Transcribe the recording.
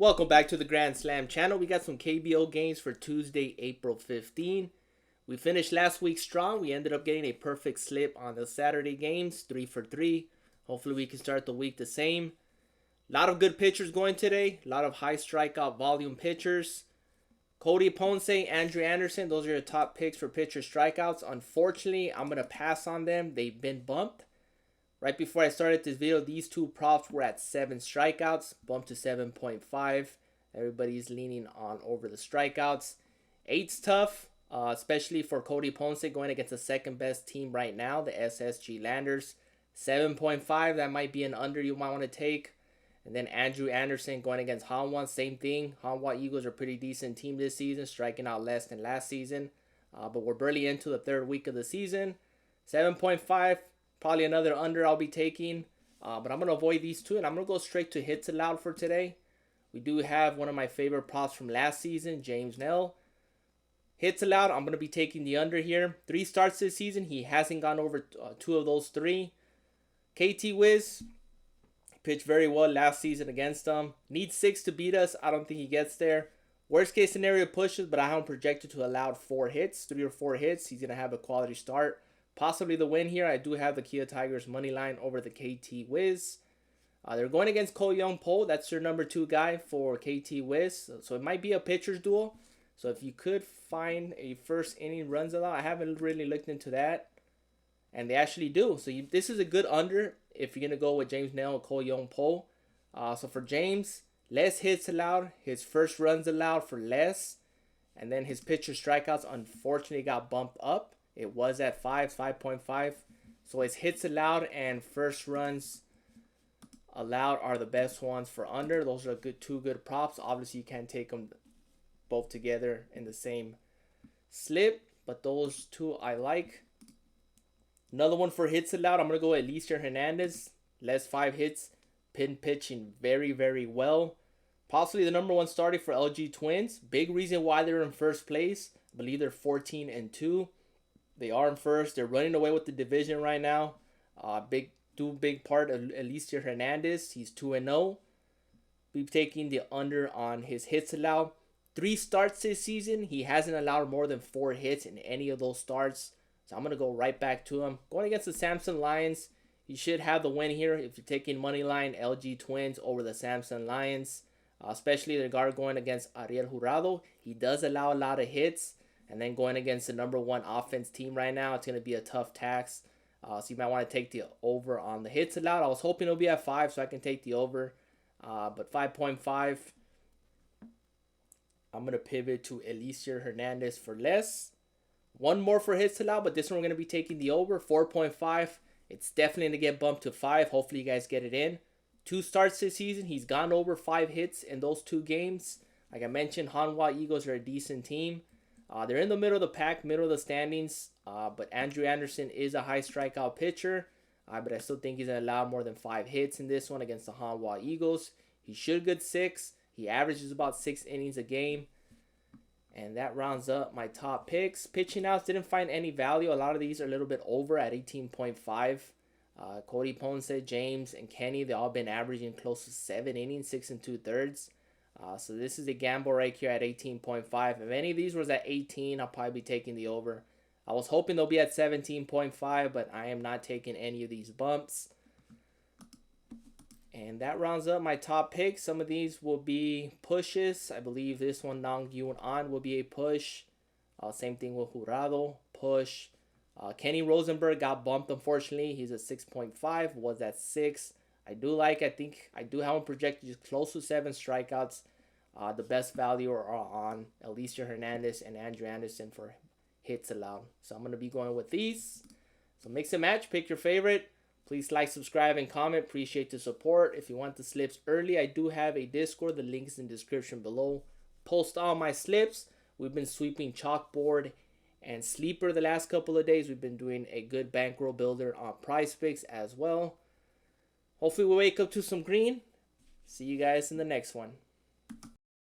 Welcome back to the Grand Slam channel. We got some KBO games for Tuesday, April 15. We finished last week strong. We ended up getting a perfect slip on the Saturday games, 3 for 3. Hopefully we can start the week the same. A lot of good pitchers going today. A lot of high strikeout volume pitchers. Cody Ponce, Andrew Anderson, those are your top picks for pitcher strikeouts. Unfortunately, I'm going to pass on them. They've been bumped. Right before I started this video, these two props were at 7 strikeouts, bumped to 7.5. Everybody's leaning on over the strikeouts. 8's tough, especially for Cody Ponce going against the second best team right now, the SSG Landers. 7.5, that might be an under you might want to take. And then Andrew Anderson going against Hanwha, same thing. Hanwha Eagles are a pretty decent team this season, striking out less than last season. But we're barely into the third week of the season. 7.5. Probably another under I'll be taking. But I'm going to avoid these two. And I'm going to go straight to hits allowed for today. We do have one of my favorite props from last season, James Nell. Hits allowed, I'm going to be taking the under here. 3 starts this season. He hasn't gone over 2 of those 3. KT Wiz pitched very well last season against them. Needs 6 to beat us. I don't think he gets there. Worst case scenario pushes, but I have him projected to allow 4 hits. 3 or 4 hits. He's going to have a quality start. Possibly the win here. I do have the Kia Tigers money line over the KT Wiz. They're going against Ko Young Po. That's your number 2 guy for KT Wiz. So it might be a pitcher's duel. So if you could find a first inning runs allowed, I haven't really looked into that. And they actually do. So this is a good under if you're going to go with James Nell and Ko Young Po. So for James, less hits allowed. His first runs allowed for less. And then his pitcher strikeouts unfortunately got bumped up. It was at 5.5. So his hits allowed and first runs allowed are the best ones for under. Those are two good props. Obviously, you can't take them both together in the same slip. But those two I like. Another one for hits allowed. I'm going to go with Alicia Hernandez. Less 5 hits. Pin pitching very, very well. Possibly the number 1 starter for LG Twins. Big reason why they're in first place. I believe they're 14-2. They are in first. They're running away with the division right now. Big part of Alicia Hernandez. He's 2-0. Be taking the under on his hits allowed. 3 starts this season. He hasn't allowed more than 4 hits in any of those starts. So I'm going to go right back to him. Going against the Samson Lions. You should have the win here if you're taking money line LG Twins over the Samson Lions. Especially the guard going against Ariel Jurado. He does allow a lot of hits. And then going against the number 1 offense team right now, it's going to be a tough task. So you might want to take the over on the hits allowed. I was hoping it'll be at 5 so I can take the over. But 5.5, I'm going to pivot to Alicia Hernandez for less. One more for hits allowed, but this one we're going to be taking the over, 4.5. It's definitely going to get bumped to 5. Hopefully you guys get it in. 2 starts this season. He's gone over 5 hits in those 2 games. Like I mentioned, Hanwha Eagles are a decent team. They're in the middle of the pack, middle of the standings. But Andrew Anderson is a high strikeout pitcher. But I still think he's going to allow more than 5 hits in this one against the Hanwha Eagles. He should get 6. He averages about 6 innings a game. And that rounds up my top picks. Pitching outs, didn't find any value. A lot of these are a little bit over at 18.5. Cody Ponce, James, and Kenny, they all been averaging close to 7 innings, 6 2/3. So this is a gamble right here at 18.5. If any of these was at 18, I'll probably be taking the over. I was hoping they'll be at 17.5, but I am not taking any of these bumps. And that rounds up my top picks. Some of these will be pushes. I believe this one, Nong Yoon An, will be a push. Same thing with Jurado, push. Kenny Rosenberg got bumped, unfortunately. He's at 6.5, was at 6. I think I do have him projected just close to 7 strikeouts. The best value are on Alicia Hernandez and Andrew Anderson for hits allowed. So I'm going to be going with these. So mix and match. Pick your favorite. Please like, subscribe, and comment. Appreciate the support. If you want the slips early, I do have a Discord. The link is in the description below. Post all my slips. We've been sweeping chalkboard and sleeper the last couple of days. We've been doing a good bankroll builder on Prize Picks as well. Hopefully we wake up to some green. See you guys in the next one.